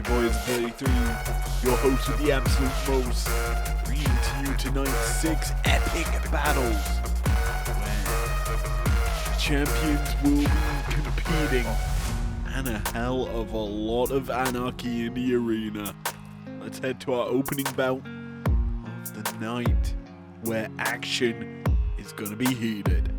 your boy is 33, your host with the absolute most, bringing to you tonight's 6 epic battles, where champions will be competing, and a hell of a lot of anarchy in the arena. Let's head to our opening bout of the night, where action is gonna be heated.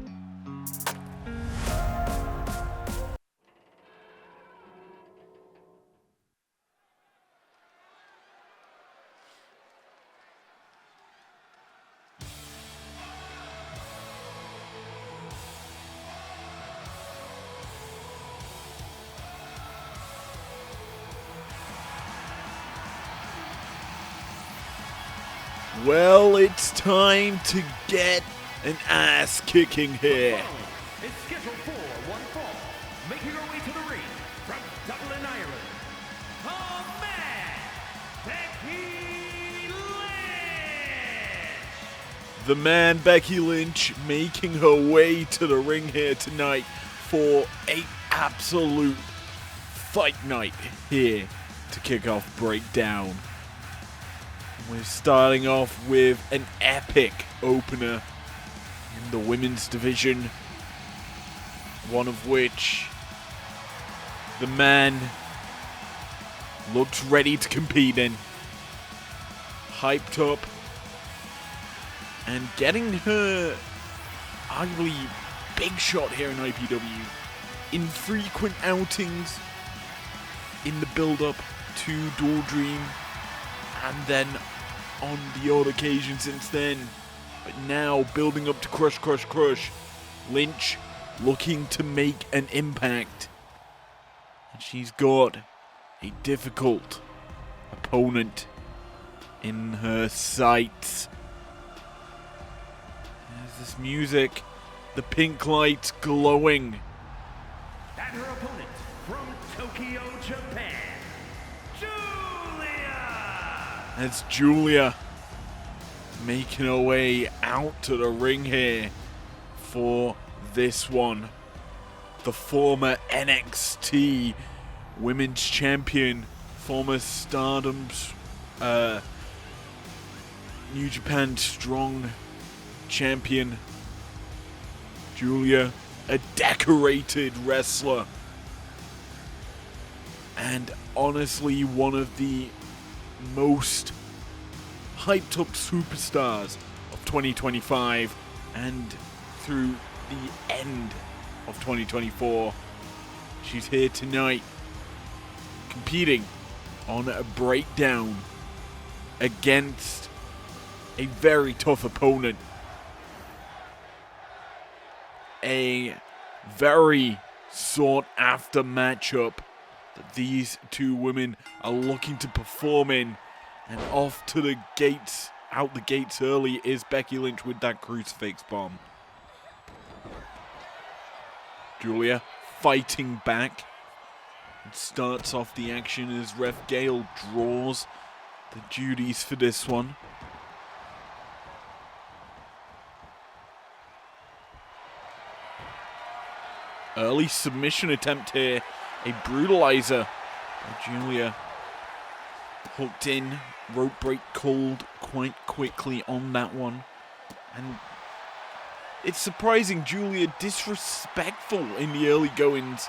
Well, it's time to get an ass kicking here. It's scheduled for one fall, making her way to the ring from Dublin, Ireland. The man, Becky Lynch. The man, Becky Lynch, making her way to the ring here tonight for an absolute fight night here to kick off Breakdown. We're starting off with an epic opener in the women's division, one of which the man looks ready to compete in, hyped up, and getting her arguably big shot here in IPW. Infrequent outings in the build-up to Dual Dream, and then on the odd occasion since then, but now building up to Crush. Lynch looking to make an impact, and she's got a difficult opponent in her sights. There's this music, the pink lights glowing. And her opponent from Tokyo, Japan. That's Julia making her way out to the ring here for this one. The former NXT Women's Champion, former Stardom's New Japan Strong Champion. Julia, a decorated wrestler. And honestly, one of the most hyped up superstars of 2025 and through the end of 2024. She's here tonight competing on a Breakdown against a very tough opponent. A very sought after matchup that these two women are looking to perform in, and off to the gates, out the gates early is Becky Lynch with that crucifix bomb. Julia fighting back and starts off the action as Ref Gale draws the duties for this one. Early submission attempt here. A brutalizer by Julia. Hooked in, rope break called quite quickly on that one. And it's surprising Julia disrespectful in the early goings,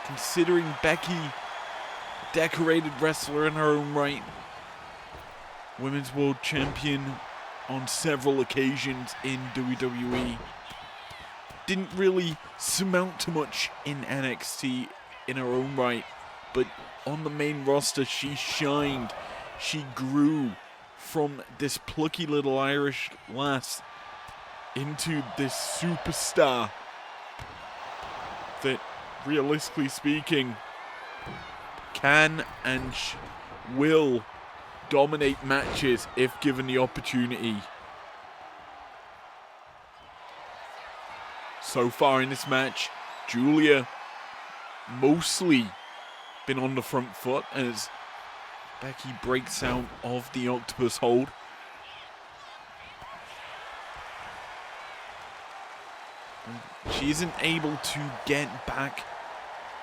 considering Becky, a decorated wrestler in her own right. Women's World Champion on several occasions in WWE. Didn't really surmount to much in NXT in her own right, but on the main roster she shined. She grew from this plucky little Irish lass into this superstar that, realistically speaking, can and will dominate matches if given the opportunity. So far in this match, Julia mostly been on the front foot as Becky breaks out of the octopus hold. She isn't able to get back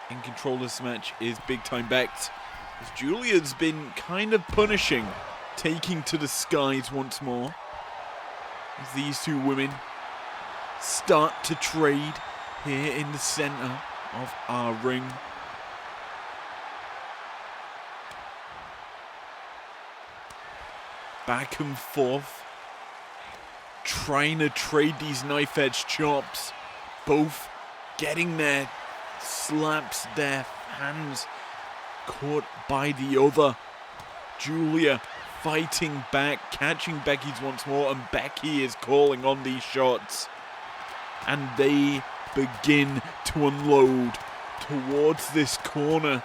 in control of this match is Big Time Bex As Julia's been kind of punishing, taking to the skies once more. As these two women start to trade here in the center of our ring. Back and forth, trying to trade these knife edge chops, both getting their slaps, their hands caught by the other. Julia fighting back, catching Becky's once more, and Becky is calling on these shots. And they begin to unload towards this corner,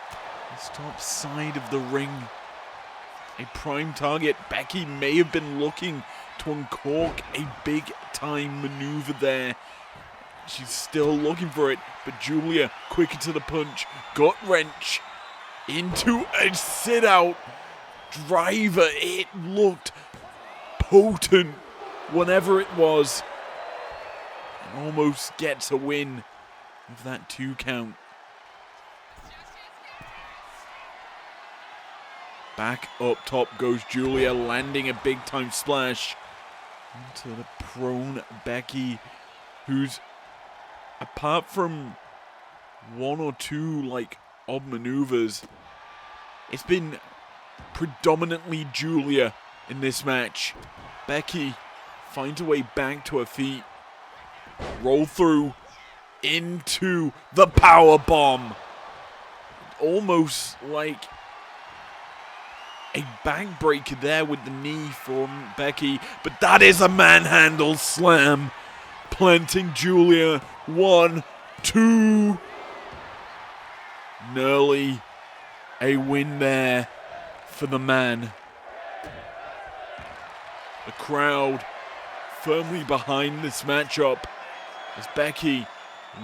this top side of the ring. A prime target. Becky may have been looking to uncork a big-time maneuver there. She's still looking for it, but Julia, quicker to the punch, gut wrench into a sit-out driver. It looked potent, whatever it was. And almost gets a win with that 2 count. Back up top goes Julia, landing a big-time splash into the prone Becky, who's, apart from 1 or 2 odd maneuvers, it's been predominantly Julia in this match. Becky finds a way back to her feet, roll through into the power bomb, almost like a backbreaker there with the knee from Becky, but that is a manhandle slam, planting Julia. 1, 2. Nearly a win there for the man. The crowd firmly behind this matchup as Becky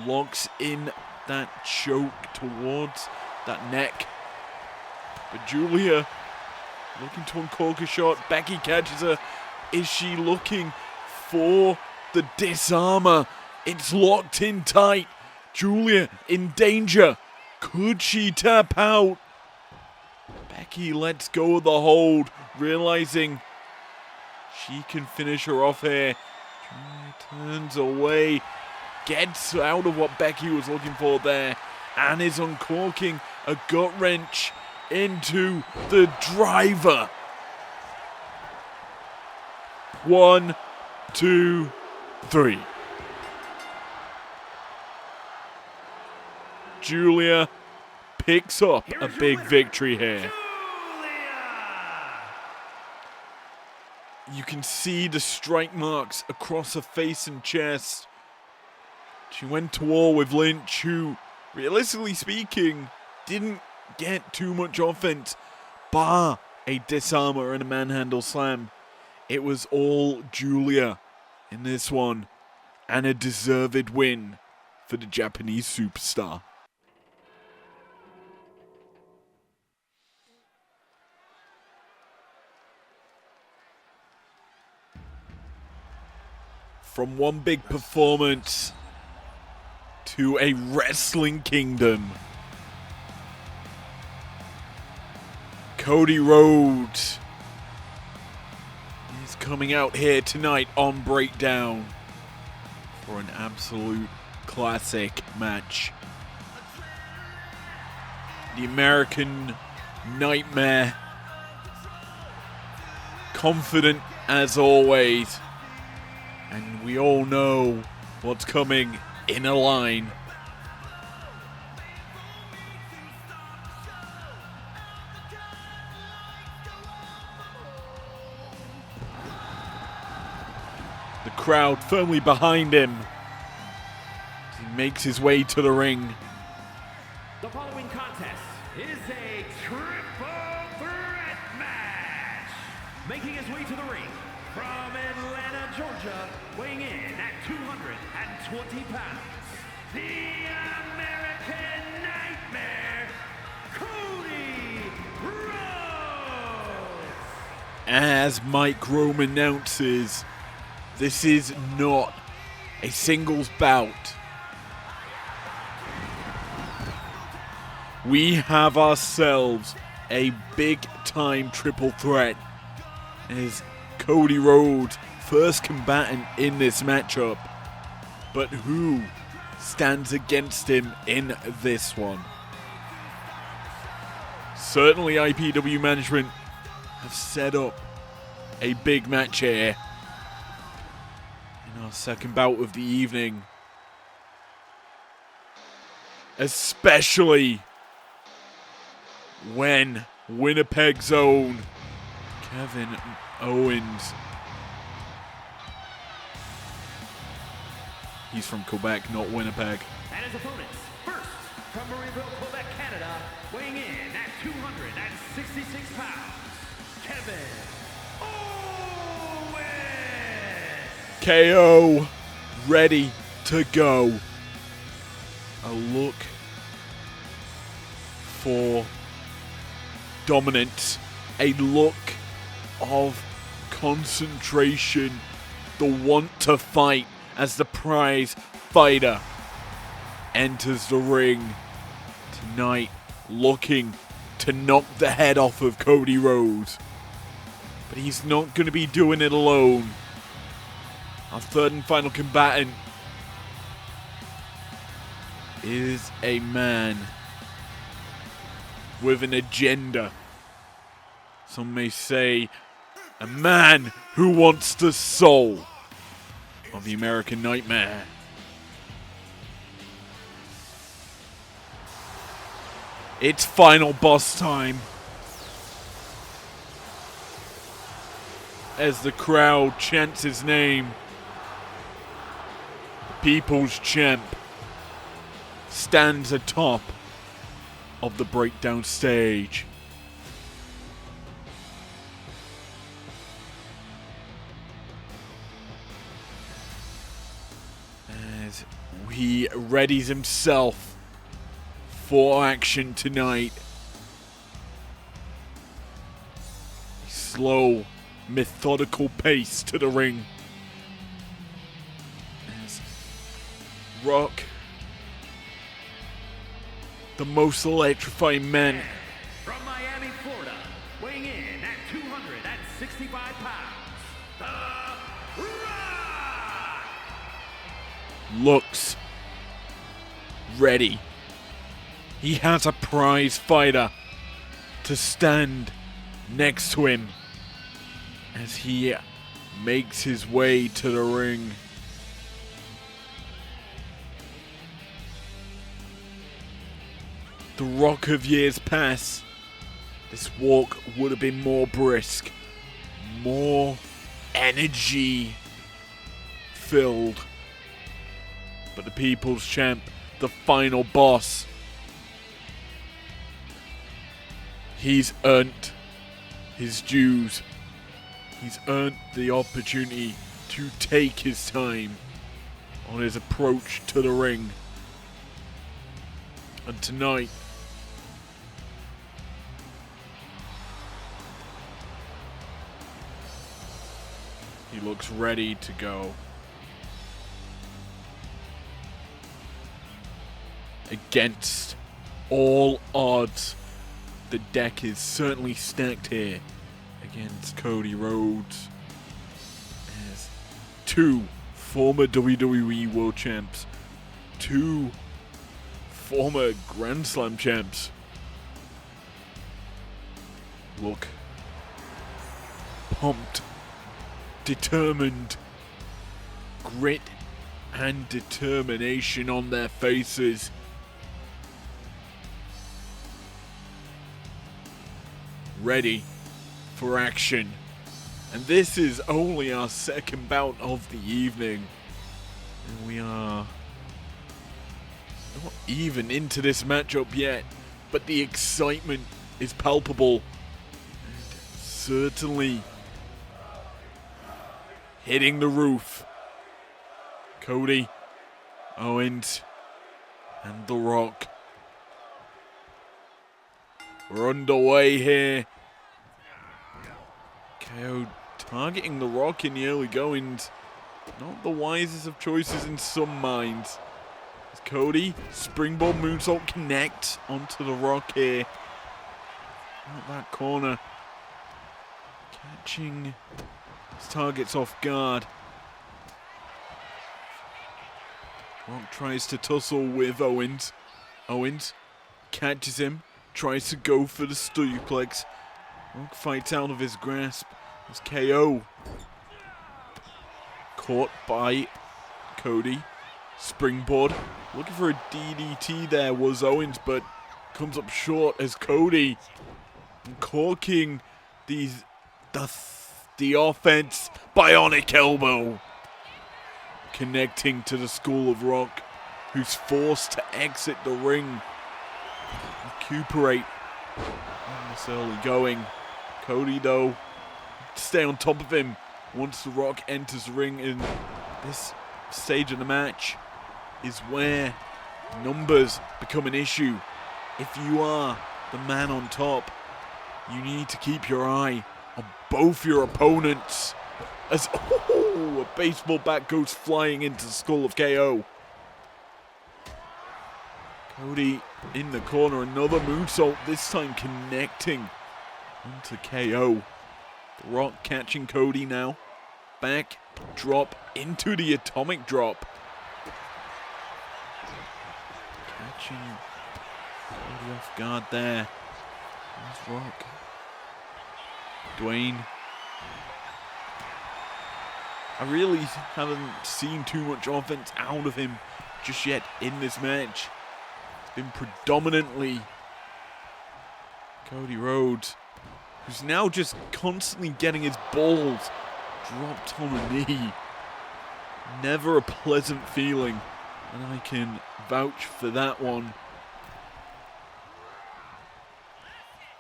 locks in that choke towards that neck. But Julia looking to uncork a shot. Becky catches her. Is she looking for the disarmer? It's locked in tight. Julia in danger. Could she tap out? Becky lets go of the hold, realizing she can finish her off here. Julia turns away, gets out of what Becky was looking for there, and is uncorking a gut wrench into the driver. 1, 2, 3. Julia picks up a big victory here. You can see the strike marks across her face and chest. She went to war with Lynch, who, realistically speaking, didn't get too much offense, bar a disarmer and a manhandle slam. It was all Julia in this one, and a deserved win for the Japanese superstar. From one big performance to a wrestling kingdom, Cody Rhodes is coming out here tonight on Breakdown for an absolute classic match. The American Nightmare, confident as always, and we all know what's coming in a line. The crowd firmly behind him. He makes his way to the ring. The following contest is a triple threat match. Making his way to the ring from Atlanta, Georgia, weighing in at 220 pounds, the American Nightmare, Cody Rhodes. As Mike Rome announces, this is not a singles bout. We have ourselves a big-time triple threat as Cody Rhodes, first combatant in this matchup. But who stands against him in this one? Certainly IPW management have set up a big match here in our second bout of the evening. Especially when Winnipeg's own Kevin Owens, he's from Quebec, not Winnipeg. And his opponents, first from Marieville, Quebec, Canada, weighing in at 266 pounds, Kevin Owens. KO, ready to go. A look for dominance, a look of concentration, the want to fight as the prize fighter enters the ring tonight, looking to knock the head off of Cody Rhodes. But he's not going to be doing it alone. Our third and final combatant is a man with an agenda. Some may say a man who wants the soul of the American Nightmare. It's final boss time as the crowd chants his name. The People's Champ stands atop of the breakdown stage. As he readies himself for action tonight. A slow, methodical pace to the ring. As Rock, the most electrifying man from Miami, Florida, weighing in at 265 pounds, The Rock! looks ready. He has a prize fighter to stand next to him as he makes his way to the ring. The Rock of years past, this walk would have been more brisk, more energy filled. But the People's Champ, the final boss, he's earned his dues. He's earned the opportunity to take his time on his approach to the ring. And tonight, he looks ready to go. Against all odds, the deck is certainly stacked here against Cody Rhodes. As two former WWE World Champs, two former Grand Slam champs look pumped, determined, grit and determination on their faces. Ready for action. And this is only our second bout of the evening. And we are not even into this matchup yet, but the excitement is palpable. And certainly hitting the roof. Cody Owens and The Rock. We're underway here. KO targeting The Rock in the early goings. Not the wisest of choices in some minds. As Cody, springboard moonsault connects onto The Rock here. Out that corner. Catching his targets off guard. Rock tries to tussle with Owens. Owens catches him, tries to go for the suplex. Rock fights out of his grasp. It's KO. Caught by Cody. Springboard. Looking for a DDT there was Owens, but comes up short as Cody corking the offense. Bionic elbow. Connecting to the School of Rock, who's forced to exit the ring. Recuperate on this early going. Cody, though, stay on top of him once the Rock enters the ring. In this stage of the match is where numbers become an issue. If you are the man on top, you need to keep your eye on both your opponents. As a baseball bat goes flying into the skull of KO. Cody in the corner, another moonsault, this time connecting onto KO. The Rock catching Cody now. Back drop into the atomic drop. Catching Cody off guard there. There's Rock. Dwayne. I really haven't seen too much offense out of him just yet in this match. It's been predominantly Cody Rhodes, who's now just constantly getting his balls dropped on a knee. Never a pleasant feeling, and I can vouch for that one.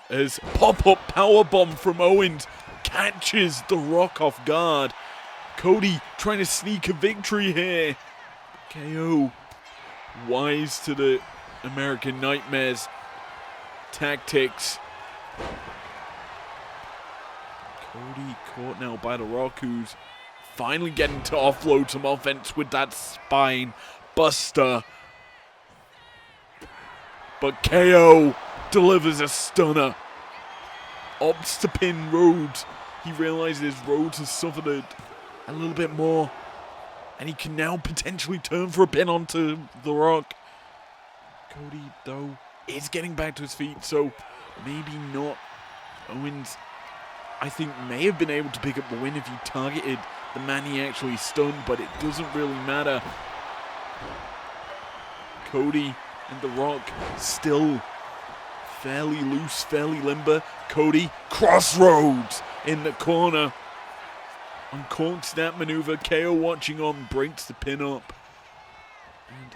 As pop-up powerbomb from Owens catches the Rock off guard. Cody trying to sneak a victory here. KO wise to the American Nightmare's tactics. Cody caught now by the Rock, who's finally getting to offload some offense with that spine buster. But KO delivers a stunner. Opts to pin Rhodes. He realizes Rhodes has suffered a little bit more, and he can now potentially turn for a pin onto The Rock. Cody, though, is getting back to his feet, so maybe not. Owens, I think, may have been able to pick up the win if he targeted the man he actually stunned, but it doesn't really matter. Cody and The Rock still fairly loose, fairly limber. Cody, crossroads in the corner. Uncorked snap maneuver. KO watching on, breaks the pin up. And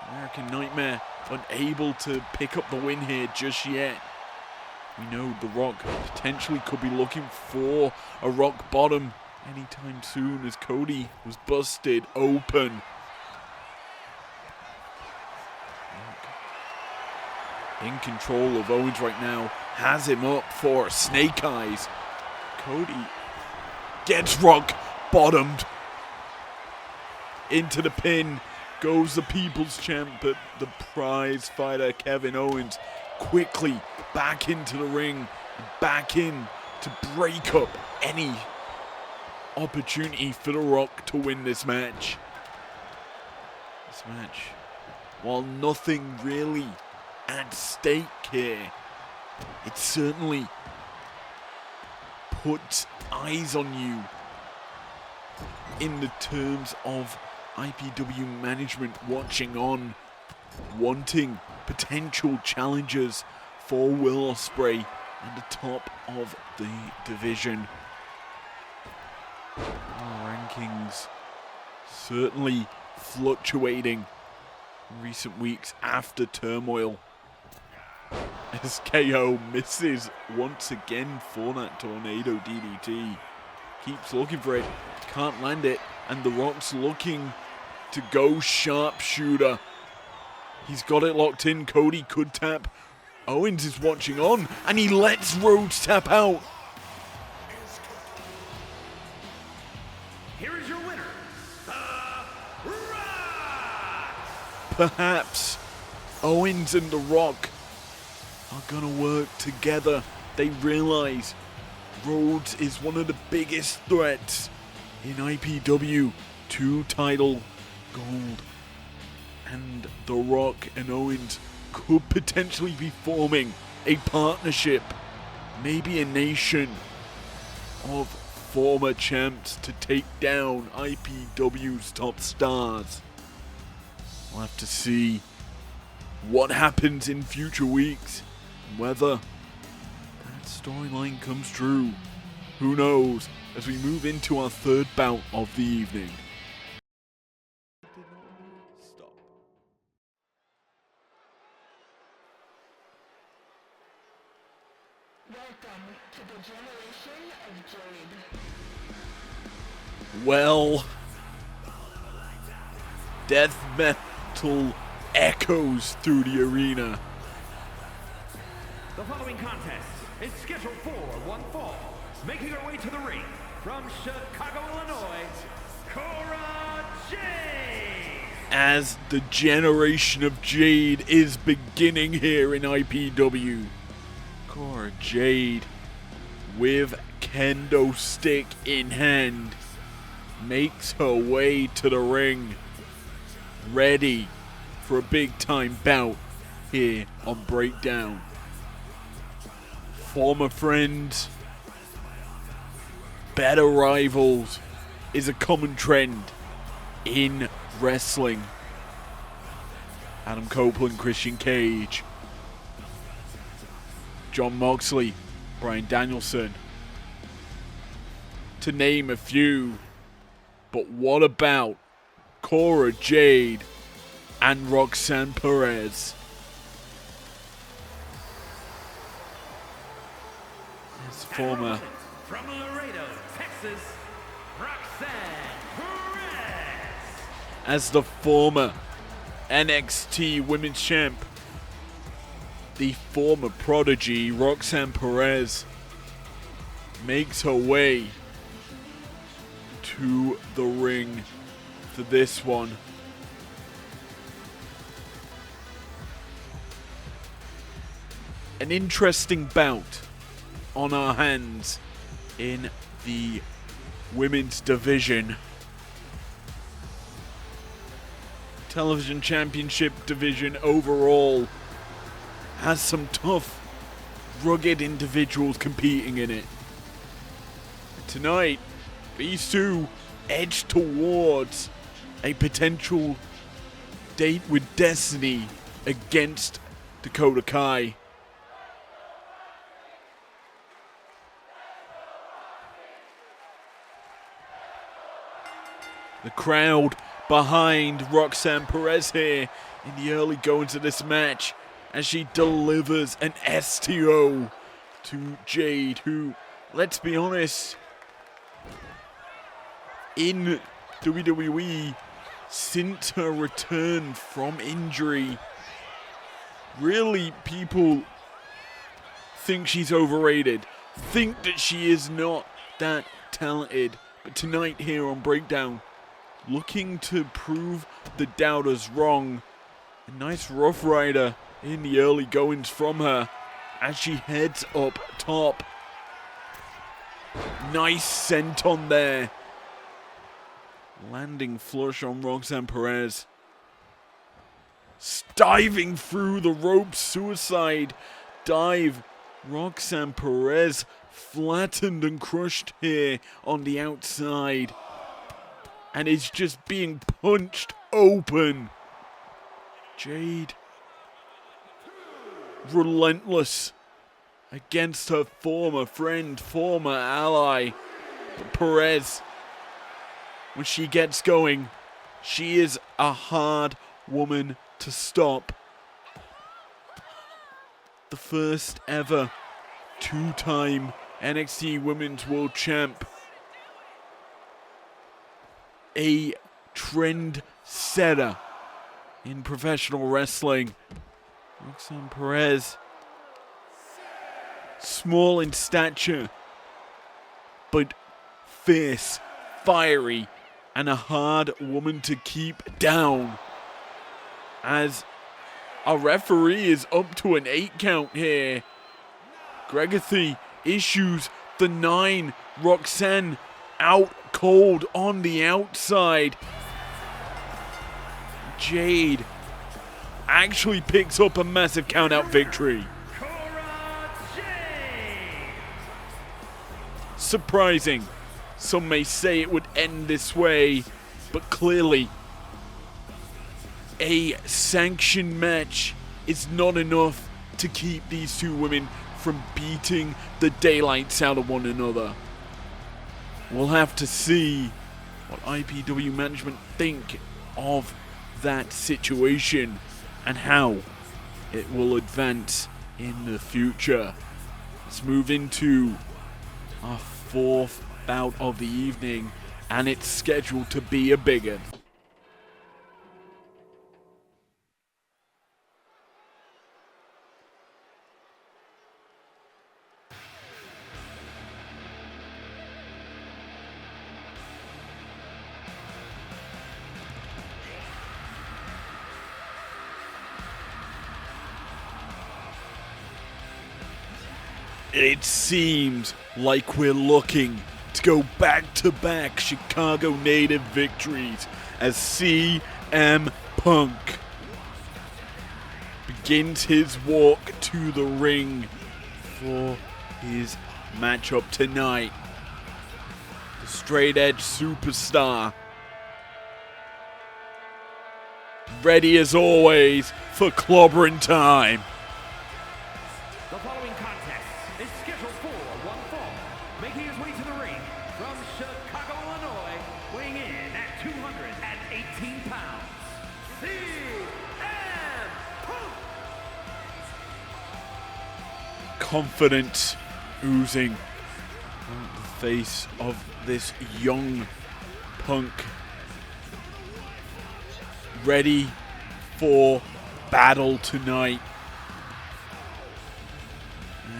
American Nightmare unable to pick up the win here just yet. We know The Rock potentially could be looking for a rock bottom anytime soon, as Cody was busted open. In control of Owens right now, has him up for snake eyes. Cody gets Rock bottomed. Into the pin goes the People's Champ, but the prize fighter Kevin Owens quickly back into the ring, back in to break up any opportunity for The Rock to win this match. This match, while nothing really at stake here, it certainly puts eyes on you in the terms of IPW management watching on, wanting potential challengers for Will Ospreay at the top of the division. Rankings certainly fluctuating in recent weeks after turmoil, as KO misses once again for that tornado DDT. Keeps looking for it, can't land it, and The Rock's looking to go sharpshooter. He's got it locked in. Cody could tap. Owens is watching on, and he lets Rhodes tap out. Here is your winner, The Rock! Perhaps Owens and The Rock are gonna work together they realize Rhodes is one of the biggest threats in IPW to title gold. And The Rock and Owens could potentially be forming a partnership, maybe a nation of former champs to take down IPW's top stars. We'll have to see what happens in future weeks, whether that storyline comes true. Who knows, as we move into our third bout of the evening. Welcome to the generation of Jade. Well, death metal echoes through the arena. The following contest is scheduled for one fall. Making her way to the ring from Chicago, Illinois, Cora Jade. As the generation of Jade is beginning here in IPW. Cora Jade, with kendo stick in hand, makes her way to the ring, ready for a big time bout here on Breakdown. Former friends, better rivals is a common trend in wrestling. Adam Copeland, Christian Cage, John Moxley, Bryan Danielson, to name a few. But what about Cora Jade and Roxanne Perez? As former From Laredo, Texas, Roxanne Perez. As the former NXT Women's Champ, the former prodigy Roxanne Perez makes her way to the ring for this one. An interesting bout on our hands in the women's division. Television Championship division overall has some tough, rugged individuals competing in it. Tonight, these two edge towards a potential date with Destiny against Dakota Kai. The crowd behind Roxanne Perez here in the early goings of this match as she delivers an STO to Jade, who, let's be honest, in WWE since her return from injury, really people think she's overrated, think that she is not that talented. But tonight here on Breakdown, looking to prove the doubters wrong. A nice Rough Rider in the early goings from her as she heads up top. Nice senton there. Landing flush on Roxanne Perez. Diving through the ropes, suicide dive. Roxanne Perez flattened and crushed here on the outside. And is just being punched open. Jade, relentless against her former friend, former ally. But Perez, when she gets going, she is a hard woman to stop. The first ever two-time NXT Women's World Champ. A trend setter in professional wrestling. Roxanne Perez, small in stature, but fierce, fiery, and a hard woman to keep down. As a referee is up to an 8 count here. Gregathy issues the 9. Roxanne out cold on the outside. Jade actually picks up a massive count-out victory. Surprising. Some may say it would end this way, but clearly a sanctioned match is not enough to keep these two women from beating the daylights out of one another. We'll have to see what IPW management think of that situation and how it will advance in the future. Let's move into our 4th bout of the evening, and it's scheduled to be a big one. It seems like we're looking to go back-to-back Chicago native victories as CM Punk begins his walk to the ring for his matchup tonight. The straight edge superstar, ready as always for clobbering time. The following contest is scheduled for one fall. Making his way to the ring from Chicago, Illinois, weighing in at 218 pounds, CM Punk! Confidence oozing on the face of this young Punk. Ready for battle tonight.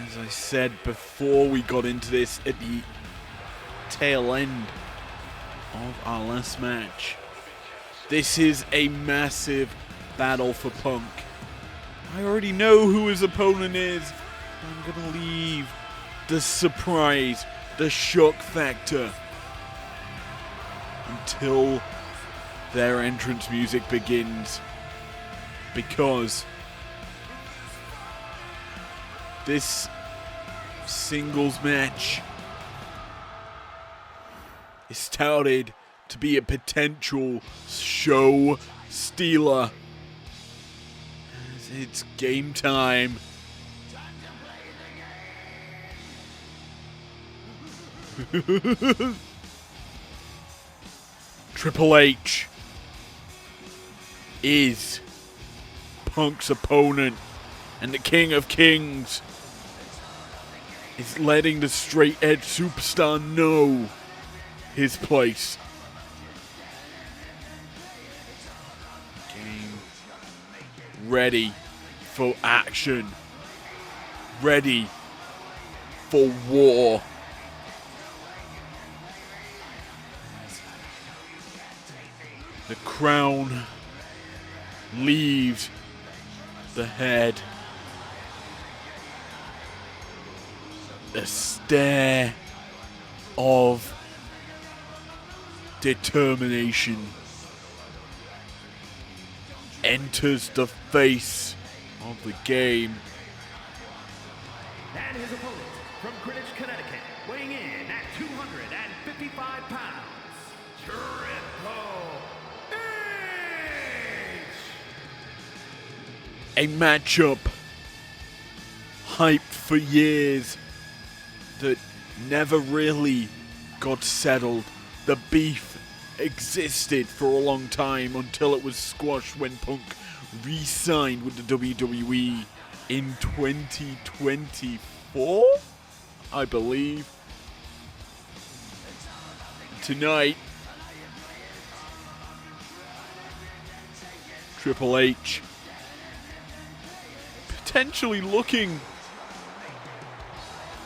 As I said before we got into this at the tail end of our last match, this is a massive battle for Punk. I already know who his opponent is. I'm gonna leave the surprise, the shock factor, until their entrance music begins, because this singles match is touted to be a potential show stealer, as it's game time. Triple H is Punk's opponent, and the King of Kings is letting the straight edge superstar know his place. Game ready for action, ready for war. The crown leaves the head. A stare of determination enters the face of the game. And his opponent from Greenwich, Connecticut, weighing in at 255 pounds, Triple H! A matchup hyped for years that never really got settled. The beef existed for a long time until it was squashed when Punk re-signed with the WWE in 2024, I believe. Tonight, Triple H potentially looking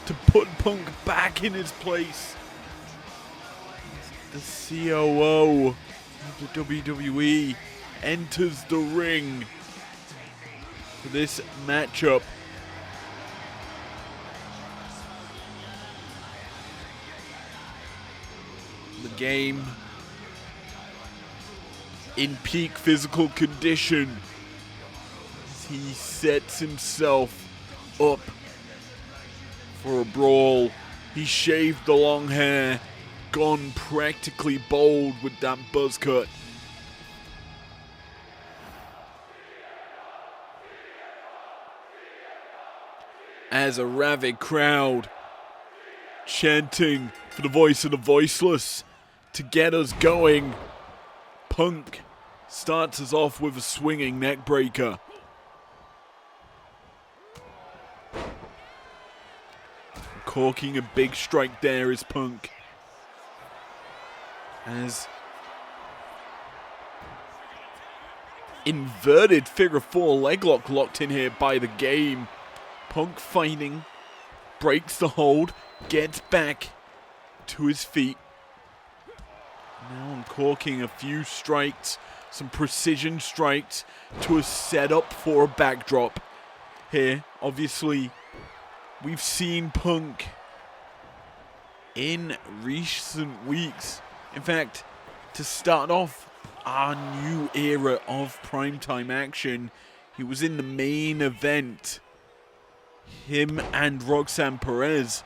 to put Punk back in his place. The COO of the WWE enters the ring for this matchup. The Game in peak physical condition. He sets himself up for a brawl. He shaved the long hair, gone practically bald with that buzz cut. As a rabid crowd chanting for the voice of the voiceless to get us going, Punk starts us off with a swinging neck breaker. Corking a big strike there is Punk. As inverted figure four leg lock locked in here by the Game. Punk fighting, breaks the hold, gets back to his feet. Now uncorking a few strikes, some precision strikes to a setup for a backdrop here. Obviously, we've seen Punk in recent weeks. In fact, to start off our new era of primetime action, he was in the main event. Him and Roxanne Perez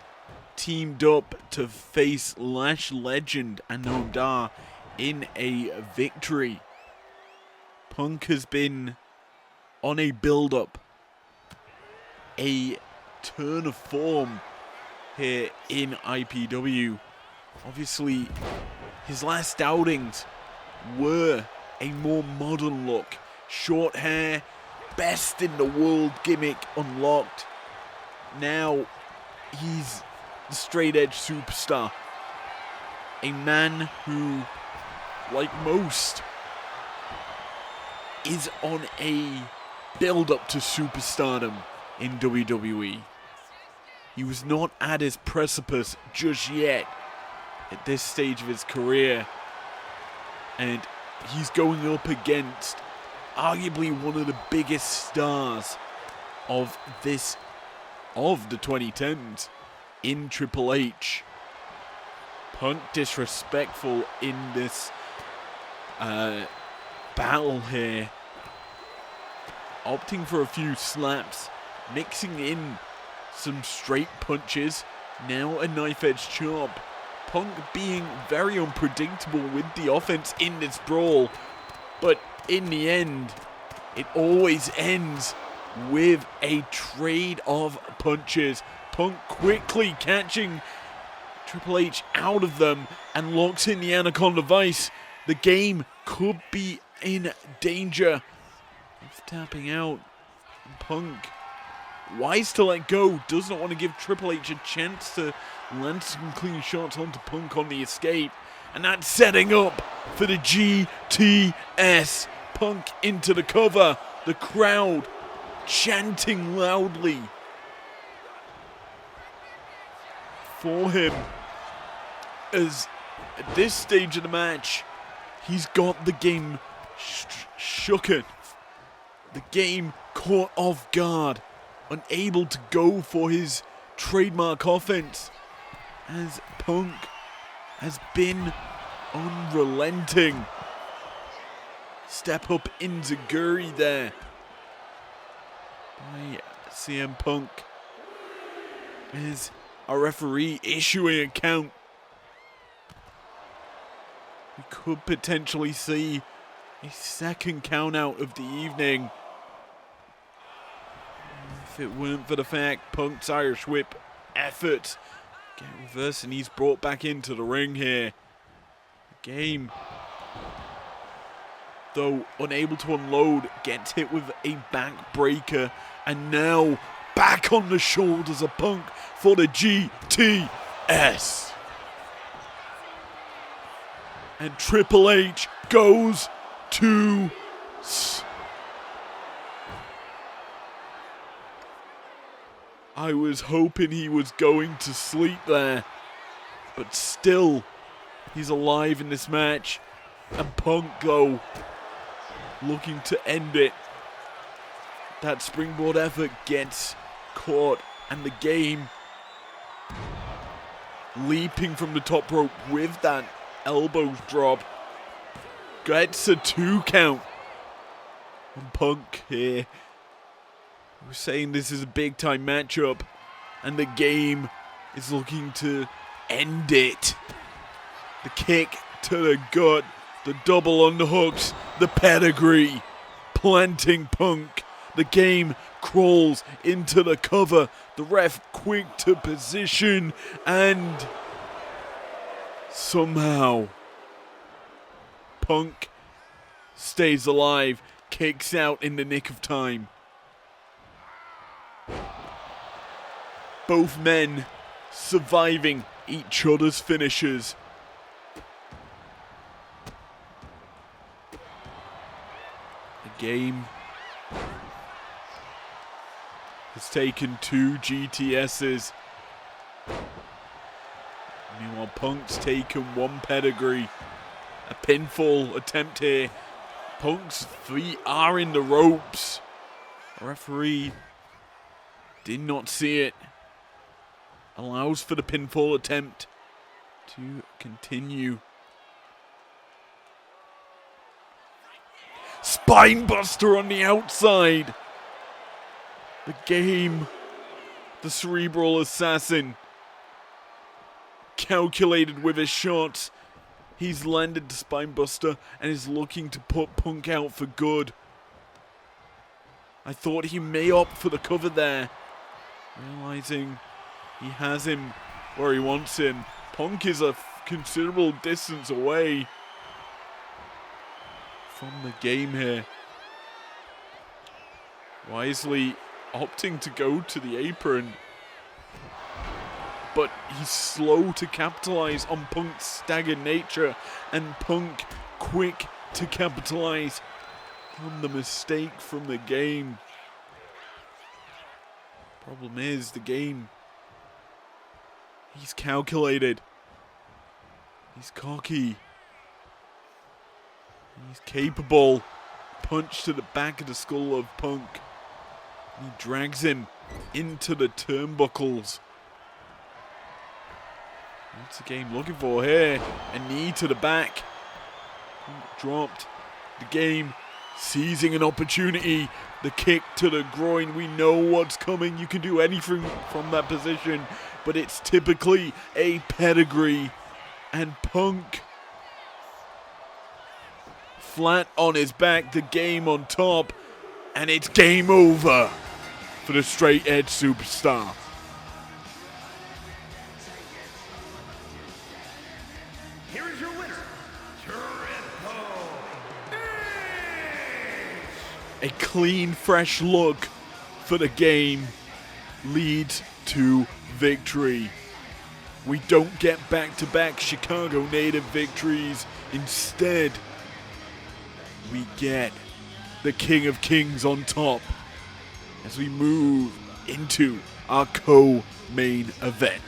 teamed up to face Lash Legend and Noam Dar in a victory. Punk has been on a build-up, a turn of form here in IPW. Obviously, his last outings were a more modern look. Short hair, best in the world gimmick unlocked. Now, he's the straight edge superstar. A man who, like most, is on a build-up to superstardom in WWE. He was not at his precipice just yet at this stage of his career. And he's going up against arguably one of the biggest stars of the 2010s in Triple H. Punk disrespectful in this battle here, opting for a few slaps, mixing in some straight punches, now a knife edge chop. Punk being very unpredictable with the offense in this brawl, but in the end it always ends with a trade of punches. Punk quickly catching Triple H out of them and locks in the Anaconda Vice. The Game could be in danger of tapping out. Punk, wise to let go, does not want to give Triple H a chance to land some clean shots onto Punk on the escape. And that's setting up for the GTS. Punk into the cover. The crowd chanting loudly for him, as at this stage of the match he's got the Game shooken. The Game caught off guard, unable to go for his trademark offense, as Punk has been unrelenting. Step up enziguri there by CM Punk, as a referee issuing a count. We could potentially see a second count out of the evening if it weren't for the fact Punk's Irish Whip effort get reversed and he's brought back into the ring here. The Game, though unable to unload, gets hit with a backbreaker, and now back on the shoulders of Punk for the GTS. And Triple H goes to I was hoping he was going to sleep there, but still, he's alive in this match. And Punk, though, looking to end it. That springboard effort gets caught, and the Game leaping from the top rope with that elbows drop. Gets a 2 count on Punk here. We're saying this is a big time matchup, and the game is looking to end it. The kick to the gut, the double underhooks, the pedigree, planting Punk. The game crawls into the cover. The ref quick to position, and somehow Punk stays alive, kicks out in the nick of time. Both men surviving each other's finishes. The game has taken 2 GTSs. Meanwhile, Punk's taken 1 pedigree. A pinfall attempt here. Punk's feet are in the ropes. The referee did not see it. Allows for the pinfall attempt to continue. Spinebuster on the outside. The game, the cerebral assassin, calculated with his shots. He's landed the spinebuster and is looking to put Punk out for good. I thought he may opt for the cover there, realizing he has him where he wants him. Punk is a considerable distance away from the game here. Wisely opting to go to the apron, but he's slow to capitalize on Punk's staggered nature, and Punk quick to capitalize on the mistake from the game. Problem is, the game, he's calculated, he's cocky, he's capable. Punch to the back of the skull of Punk. He drags him into the turnbuckles. What's the game looking for here? A knee to the back. Punk dropped. The game seizing an opportunity. The kick to the groin. We know what's coming. You can do anything from that position, but it's typically a pedigree. And Punk flat on his back, the game on top, and it's game over for the straight edge superstar. Here is your winner, Triple H! A clean, fresh look for the game leads to victory. We don't get back-to-back Chicago native victories. Instead, we get the King of Kings on top as we move into our co-main event.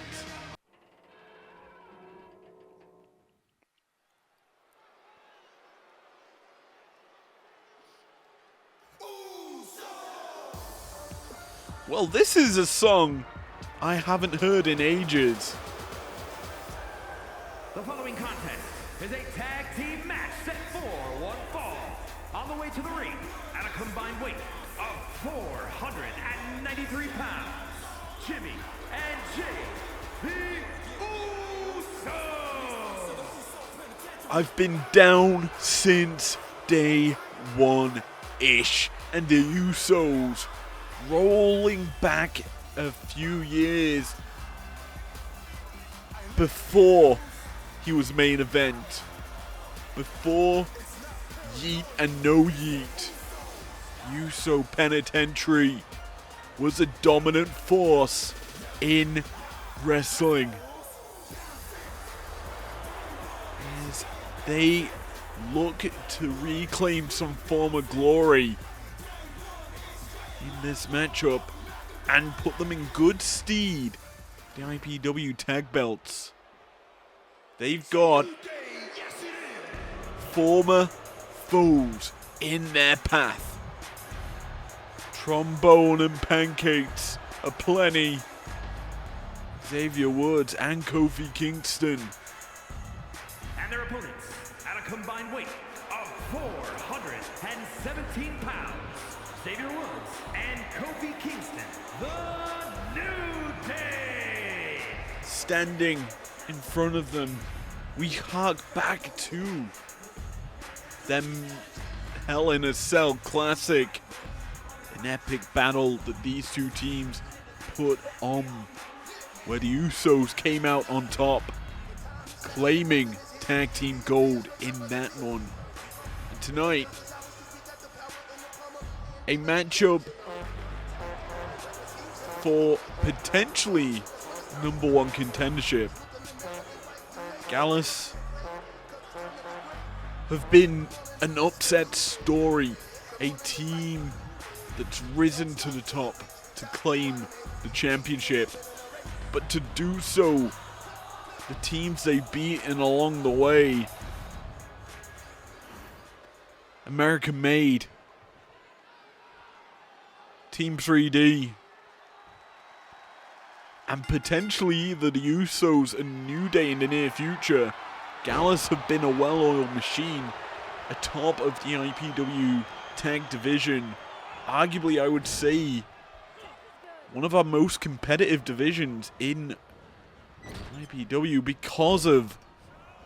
Well, this is a song I haven't heard in ages. The following contest is a tag team match set for one fall. On the way to the ring at a combined weight of 493 pounds, Jimmy and Jay, the Usos. I've been down since day one-ish, and the Usos rolling back a few years before he was main event, before Yeet and No Yeet. Uso Penitentiary was a dominant force in wrestling. As they look to reclaim some form of glory in this matchup and put them in good stead, the IPW tag belts. They've got former foes in their path. Trombone and pancakes aplenty. Xavier Woods and Kofi Kingston. And And their opponents, at a combined weight of 417 pounds, Xavier Woods and Kofi Kingston, the New Day. Standing in front of them, we hark back to them Hell in a Cell Classic. An epic battle that these two teams put on, where the Usos came out on top, claiming tag team gold in that one. And tonight, a matchup for potentially #1 contendership. Gallus have been an upset story, a team that's risen to the top to claim the championship, but to do so, the teams they've beaten along the way, American made, Team 3D, and potentially either the Usos and New Day in the near future. Gallus have been a well-oiled machine atop of the IPW tag division. Arguably, I would say, one of our most competitive divisions in IPW because of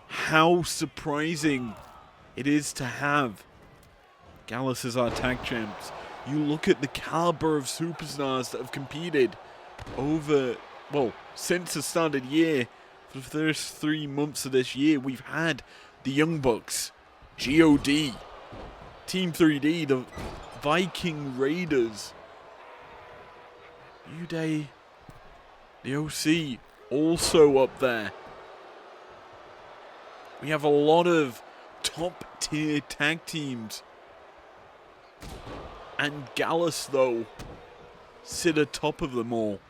how surprising it is to have Gallus as our tag champs. You look at the caliber of superstars that have competed over, well, since the start of the year. For the first 3 months of this year, we've had the Young Bucks, GOD, Team 3D, the Viking Raiders, New Day, the OC, also up there. We have a lot of top-tier tag teams. And Gallus, though, sit atop of them all.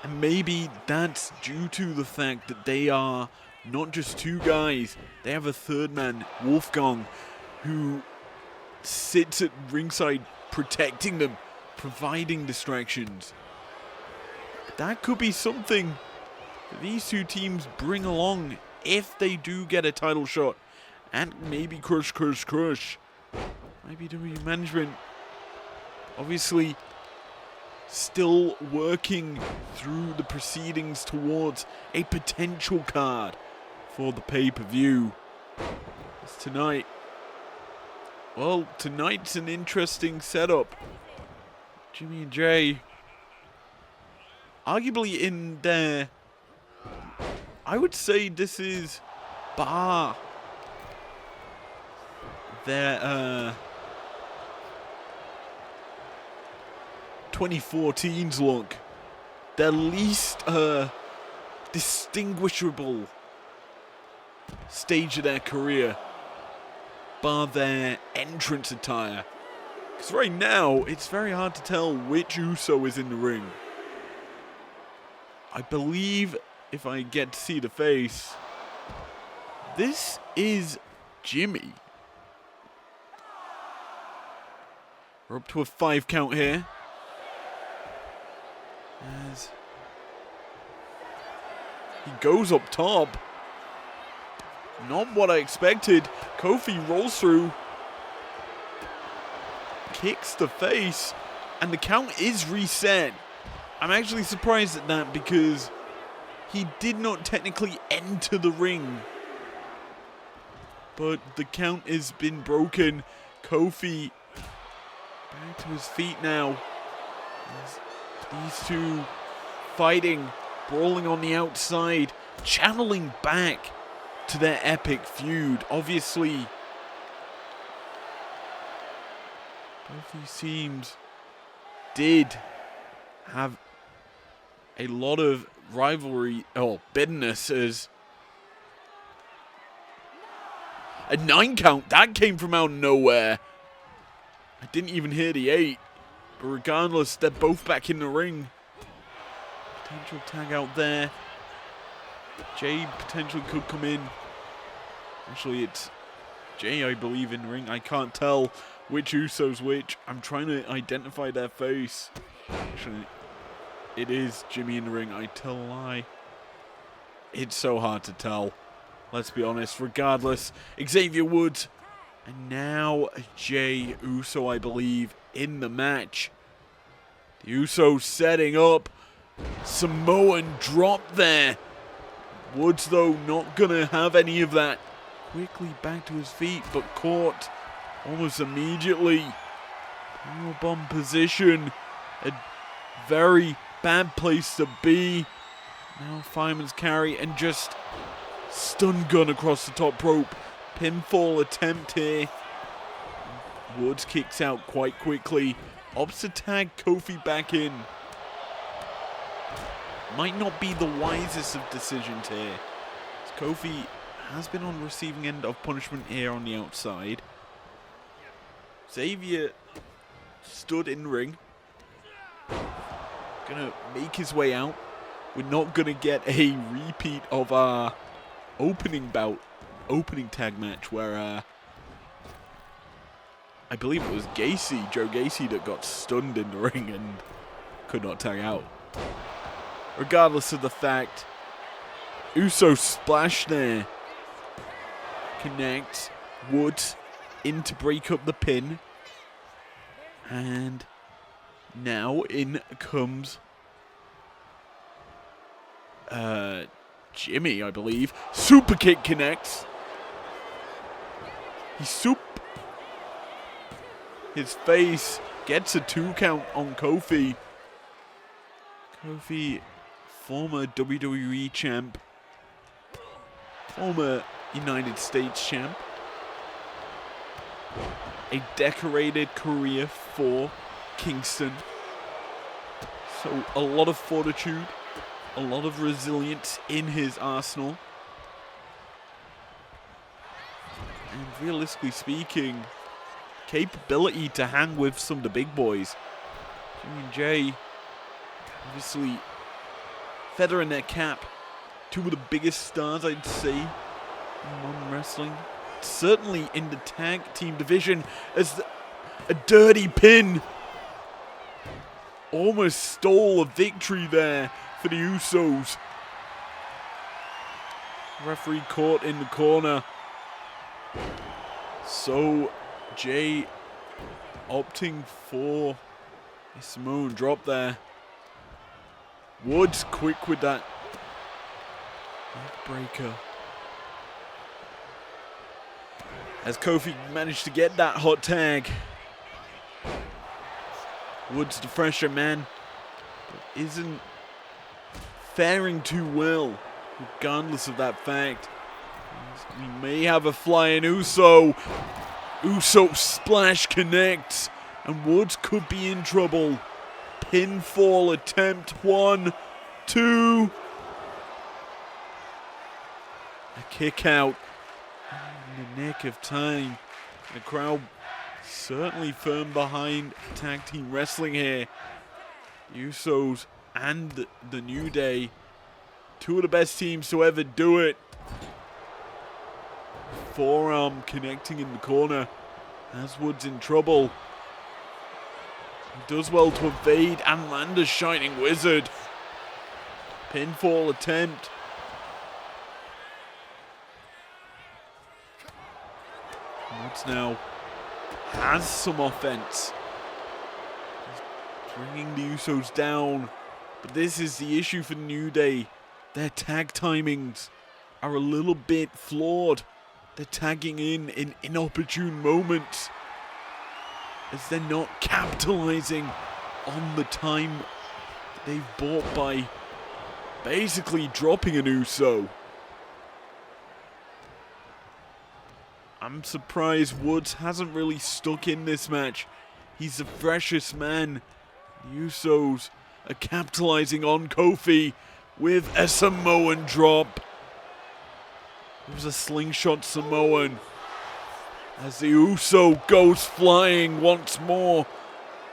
And maybe that's due to the fact that they are not just two guys. They have a third man, Wolfgang, who sits at ringside protecting them, providing distractions. That could be something that these two teams bring along if they do get a title shot. And maybe crush. IPW management, obviously, still working through the proceedings towards a potential card for the pay-per-view. It's tonight. Well, tonight's an interesting setup. Jimmy and Jay, arguably in their, I would say this is bar their 2014's look, their least distinguishable stage of their career, bar their entrance attire. Because right now, it's very hard to tell which Uso is in the ring. I believe, if I get to see the face, this is Jimmy. We're up to a 5 count here. As he goes up top. Not what I expected. Kofi rolls through. Kicks the face. And the count is reset. I'm actually surprised at that because he did not technically enter the ring. But the count has been broken. Kofi back to his feet now. These two fighting, brawling on the outside, channeling back to their epic feud. Obviously, both these teams did have a lot of rivalry, bitterness, as a 9 count, that came from out of nowhere. I didn't even hear the 8. But regardless, they're both back in the ring. Potential tag out there. Jay potentially could come in. Actually, it's Jay, I believe, in the ring. I can't tell which Uso's which. I'm trying to identify their face. Actually, it is Jimmy in the ring. I tell a lie. It's so hard to tell. Let's be honest. Regardless, Xavier Woods and now Jey Uso, I believe, in the match. The Usos setting up. Samoan drop there. Woods, though, not going to have any of that. Quickly back to his feet, but caught almost immediately. Powerbomb position. A very bad place to be. Now fireman's carry and just stun gun across the top rope. Pinfall attempt here. Woods kicks out quite quickly. Opts to tag Kofi back in. Might not be the wisest of decisions here. Kofi has been on receiving end of punishment here on the outside. Xavier stood in ring. Gonna make his way out. We're not gonna get a repeat of our opening tag match where I believe it was Joe Gacy, that got stunned in the ring and could not tag out. Regardless of the fact, Uso splash there. Connects Woods in to break up the pin. And now in comes Jimmy, I believe. Super kick connects. His face gets a 2 count on Kofi. Kofi, former WWE champ, former United States champ, a decorated career for Kingston. So a lot of fortitude, a lot of resilience in his arsenal. And realistically speaking, capability to hang with some of the big boys. Jimmy and Jey, obviously, feather in their cap. 2 of the biggest stars, I'd say, in modern wrestling. Certainly in the tag team division, as a dirty pin almost stole a victory there for the Usos. Referee caught in the corner. So Jey opting for a Samoan drop there. Woods quick with that breaker. As Kofi managed to get that hot tag. Woods, the fresher man, but isn't faring too well, regardless of that fact. We may have a flying Uso. Uso splash connects, and Woods could be in trouble. Pinfall attempt, 1, 2. A kick out in the nick of time. The crowd certainly firm behind tag team wrestling here. Usos and the New Day, 2 of the best teams to ever do it. Forearm connecting in the corner. Has Woods in trouble. He does well to evade and land a Shining Wizard. Pinfall attempt. Woods now has some offense. He's bringing the Usos down. But this is the issue for New Day. Their tag timings are a little bit flawed. They're tagging in inopportune moments, as they're not capitalizing on the time they've bought by basically dropping an Uso. I'm surprised Woods hasn't really stuck in this match. He's the freshest man. The Usos are capitalizing on Kofi with a Samoan drop. It was a slingshot Samoan as the Uso goes flying once more.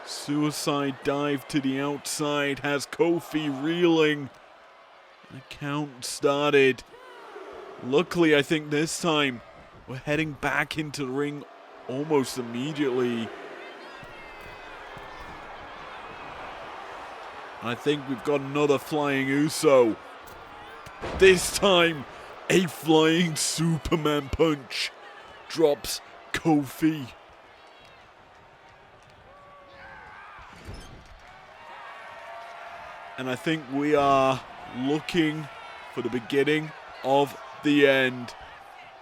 Suicide dive to the outside has Kofi reeling. The count started. Luckily, I think this time we're heading back into the ring almost immediately. I think we've got another flying Uso. This time, a flying Superman punch drops Kofi. And I think we are looking for the beginning of the end.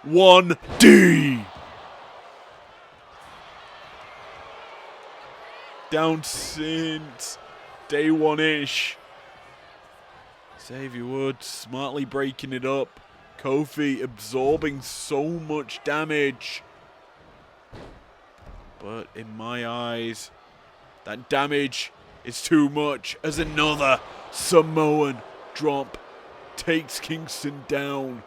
1D. Down since day one-ish. Xavier Woods smartly breaking it up. Kofi absorbing so much damage. But in my eyes, that damage is too much as another Samoan drop takes Kingston down.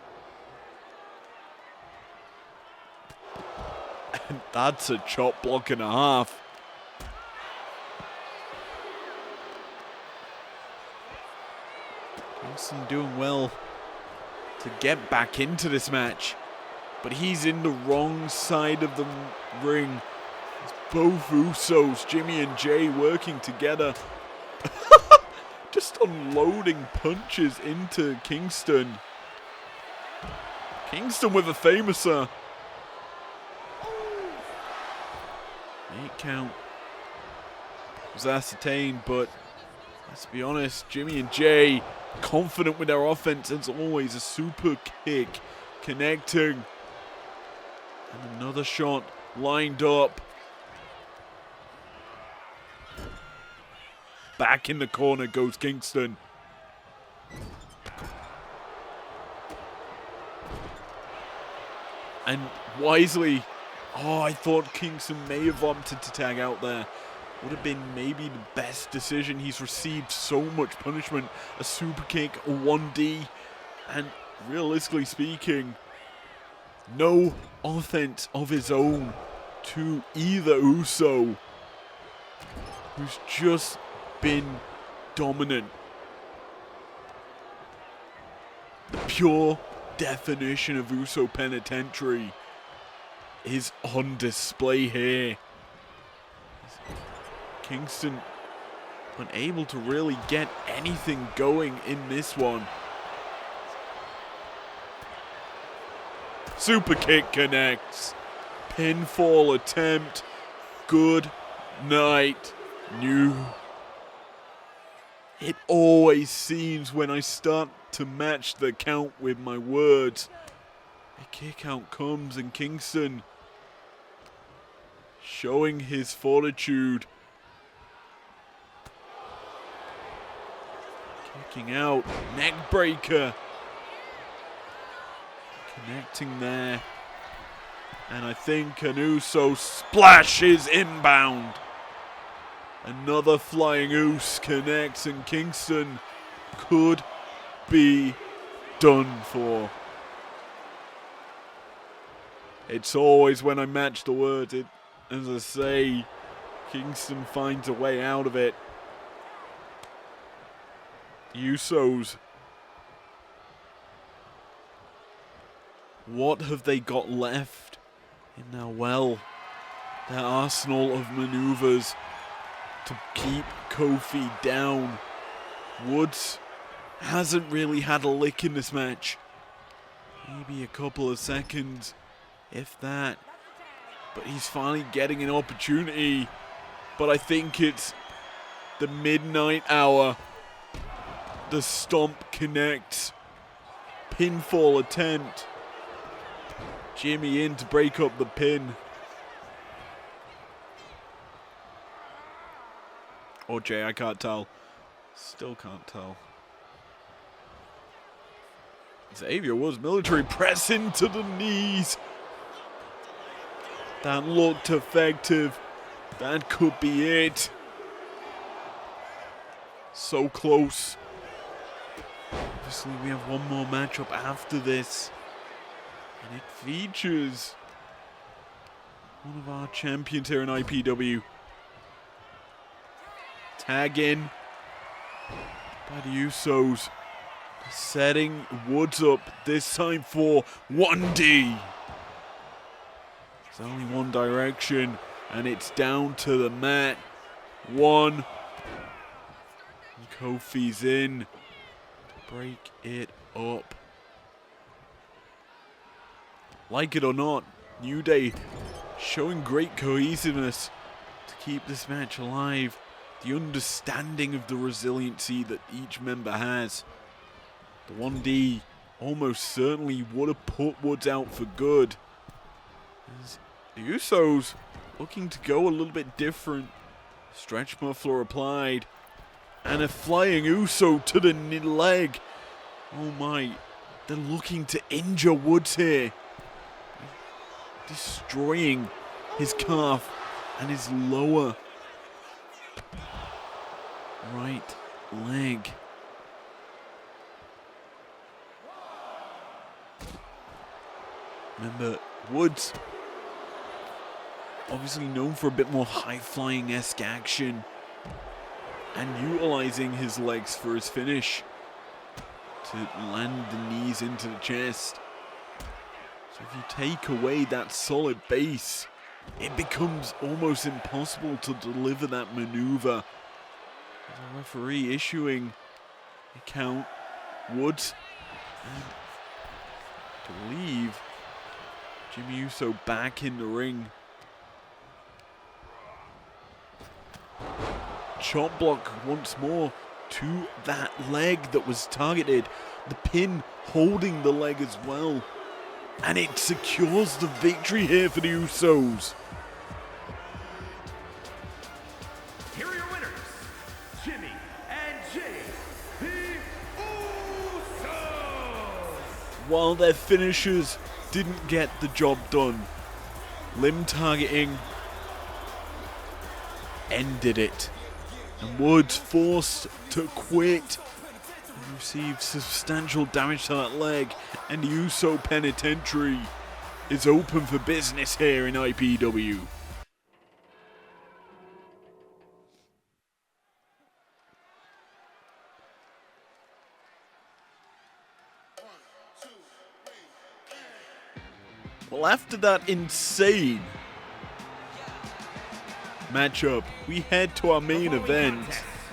And that's a chop block and a half. Kingston doing well to get back into this match, but he's in the wrong side of the ring. It's both Usos, Jimmy and Jay, working together. Just unloading punches into Kingston. Kingston with a famouser. 8 count was ascertained, but let's be honest, Jimmy and Jay confident with their offense as always. A super kick connecting. And another shot lined up. Back in the corner goes Kingston. And wisely, I thought Kingston may have opted to tag out there. Would have been maybe the best decision. He's received so much punishment. A super kick, a 1D, and realistically speaking, no offense of his own to either Uso, who's just been dominant. The pure definition of Uso Penitentiary is on display here. Kingston unable to really get anything going in this one. Super kick connects. Pinfall attempt. Good night, New. It always seems when I start to match the count with my words, a kick out comes, and Kingston showing his fortitude. Kicking out, neck breaker. Connecting there. And I think an Uso splashes inbound. Another flying Oos connects, and Kingston could be done for. It's always when I match the words, as I say, Kingston finds a way out of it. Usos. What have they got left in their their arsenal of maneuvers to keep Kofi down? Woods hasn't really had a lick in this match. Maybe a couple of seconds, if that. But he's finally getting an opportunity. But I think it's the midnight hour. The stomp connects. Pinfall attempt. Jimmy in to break up the pin. Or Jay, I can't tell. Still can't tell. Xavier was military press into the knees. That looked effective. That could be it. So close. Obviously, we have one more matchup after this. And it features one of our champions here in IPW. Tag in by the Usos. Setting Woods up this time for 1D. There's only one direction, and it's down to the mat. One. And Kofi's in. break it up. Like it or not, New Day showing great cohesiveness to keep this match alive. The understanding of the resiliency that each member has. The 1D almost certainly would have put Woods out for good. As the Usos looking to go a little bit different. Stretch muffler applied. And a flying Uso to the leg. Oh my. They're looking to injure Woods here. Destroying his calf and his lower right leg. Remember, Woods, obviously known for a bit more high-flying-esque action and utilizing his legs for his finish to land the knees into the chest. So if you take away that solid base, it becomes almost impossible to deliver that maneuver. The referee issuing a count. Woods, and to leave Jimmy Uso back in the ring. Chop block once more to that leg that was targeted. The pin holding the leg as well. And it secures the victory here for the Usos. Here are your winners, Jimmy and Jay, the Usos. While their finishers didn't get the job done, limb targeting ended it. And Woods forced to quit. Received substantial damage to that leg, and the Uso Penitentiary is open for business here in IPW. Well, after that insane matchup, we head to our main event.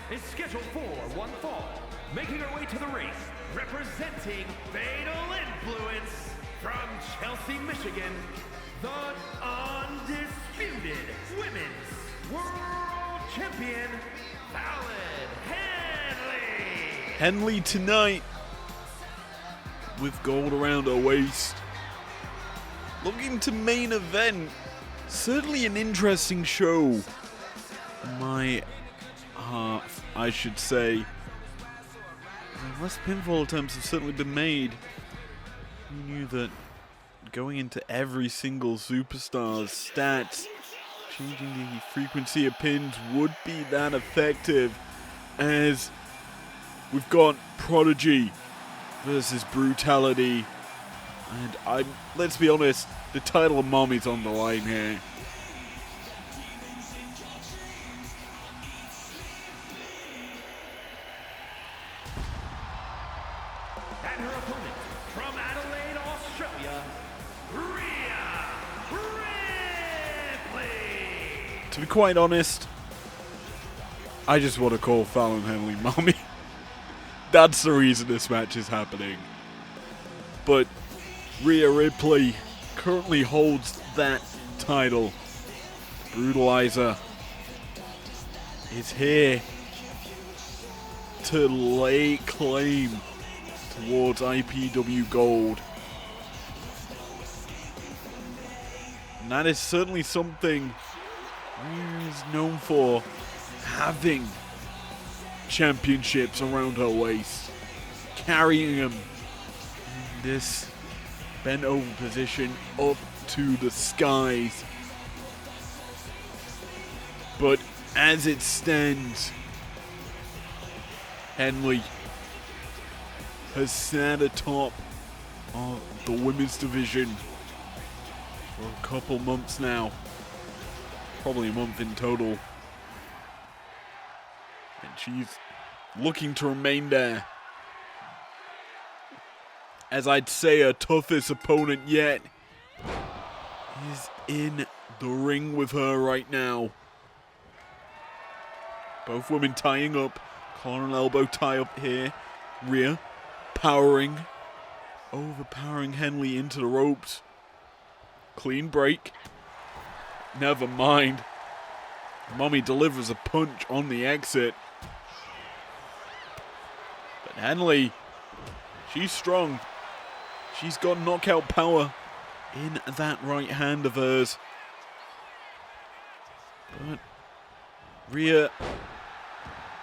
It's scheduled for one fall. Making her way to the ring, representing Fatal Influence from Chelsea, Michigan, the undisputed Women's World Champion, Fallon Henley. Henley tonight with gold around her waist. Looking to main event. Certainly an interesting show. My half, I should say. Less pinfall attempts have certainly been made. Who knew that going into every single superstar's stats, changing the frequency of pins would be that effective, as we've got Prodigy versus Brutality. And let's be honest, the title of Mommy's on the line here. And her opponent from Adelaide, Australia, Rhea Ripley. To be quite honest, I just want to call Fallon Henley Mommy. That's the reason this match is happening. But Rhea Ripley currently holds that title. Brutalizer is here to lay claim towards IPW Gold. And that is certainly something Rhea is known for, having championships around her waist, carrying them in this bent over position up to the skies. But as it stands, Henley has sat atop of the women's division for a couple months now. Probably a month in total. And she's looking to remain there. As I'd say, her toughest opponent yet is in the ring with her right now. Both women tying up. Collar and elbow tie up here. Rhea overpowering Henley into the ropes. Clean break. Never mind. Mommy delivers a punch on the exit. But Henley, she's strong. She's got knockout power in that right hand of hers. But Rhea,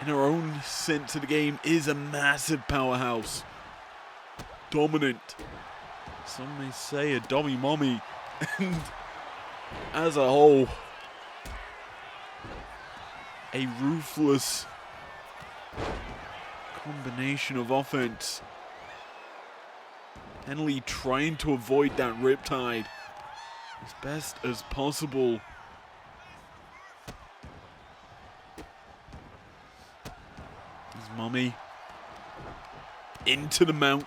in her own sense of the game, is a massive powerhouse. Dominant. Some may say a dummy mommy. And as a whole, a ruthless combination of offense. Henley trying to avoid that riptide as best as possible. His mommy into the mount,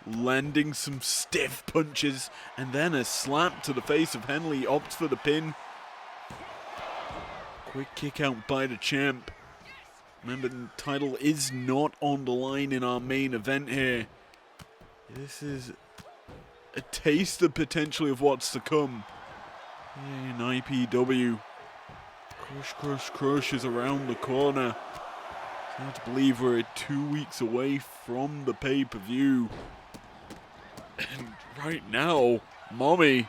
landing some stiff punches, and then a slap to the face of Henley. Opts for the pin. Quick kick out by the champ. Remember, the title is not on the line in our main event here. This is a taster potentially of what's to come in IPW. Crush, crush, crush is around the corner. It's hard to believe we're 2 weeks away from the pay-per-view. And right now, Mommy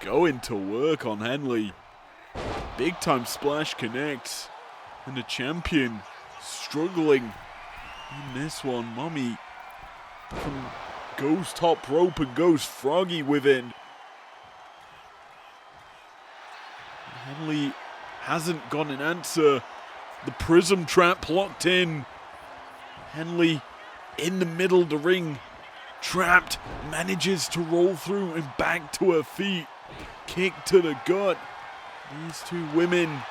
going to work on Henley. Big time splash connects. And the champion struggling in this one. Mommy goes top rope and goes froggy with it. Henley hasn't got an answer. The prism trap locked in. Henley in the middle of the ring. Trapped. Manages to roll through and back to her feet. Kick to the gut. These two women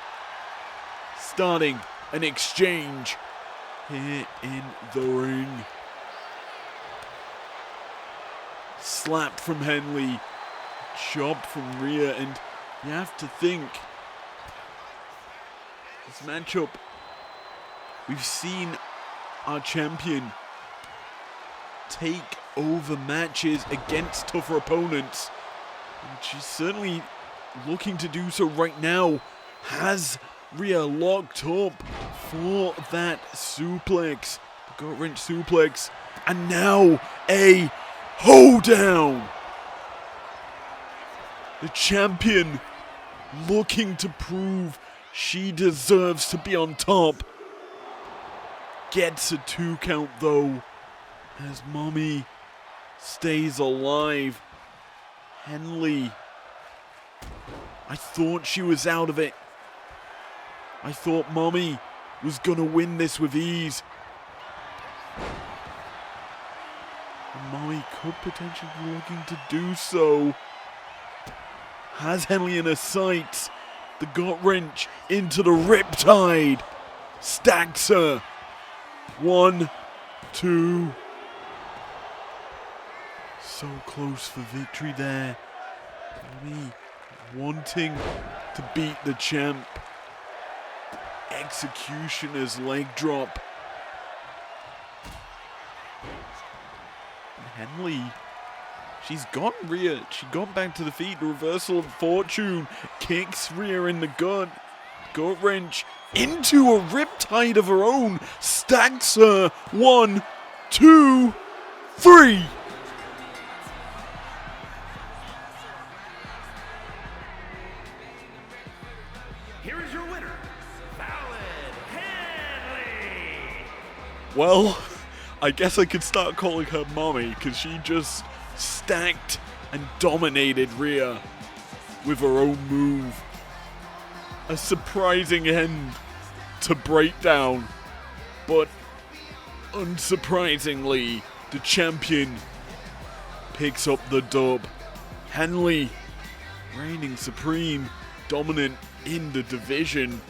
starting an exchange here in the ring. Slap from Henley. Chop from Rhea. And you have to think, this matchup, we've seen our champion take over matches against tougher opponents. And she's certainly looking to do so right now. Has Rhea locked up for that suplex. The gut-wrench suplex. And now a hoedown. The champion looking to prove she deserves to be on top. Gets a 2 count though, as Mommy stays alive. Henley, I thought she was out of it. I thought Mommy was gonna win this with ease. And Mommy could potentially be looking to do so. Has Henley in her sights. The gut wrench into the riptide. Stacks her. 1, 2. So close for victory there. Mommy wanting to beat the champ. Executioner's leg drop. And Henley, she's got Rhea. She got back to the feet. The reversal of fortune. Kicks Rhea in the gut. Gut wrench into a riptide of her own. Stacks her. 1, 2, 3. Here is your winner, Fallon Henley. Well, I guess I could start calling her Mommy, because she just stacked and dominated Rhea with her own move. A surprising end to Breakdown, but unsurprisingly, the champion picks up the dub. Henley reigning supreme, dominant in the division.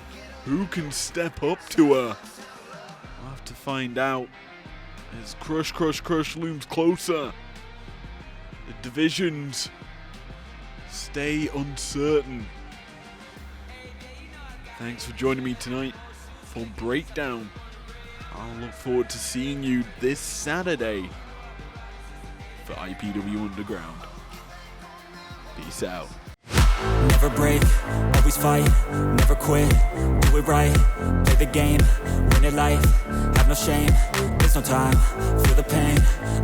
Who can step up to her? We'll have to find out as Crush, Crush, Crush looms closer. The divisions stay uncertain. Thanks for joining me tonight for Breakdown I'll look forward to seeing you this Saturday for IPW Underground. Peace out. Never break, always fight, never quit, do it right, play the game, win it life, have no shame, there's no time, feel the pain,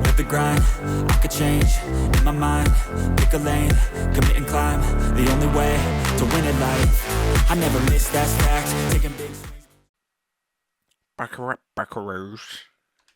live the grind, I could change, in my mind, pick a lane, commit and climb, the only way to win it life, I never miss, that's fact, taking big swings. Baccarat, Baccaroos.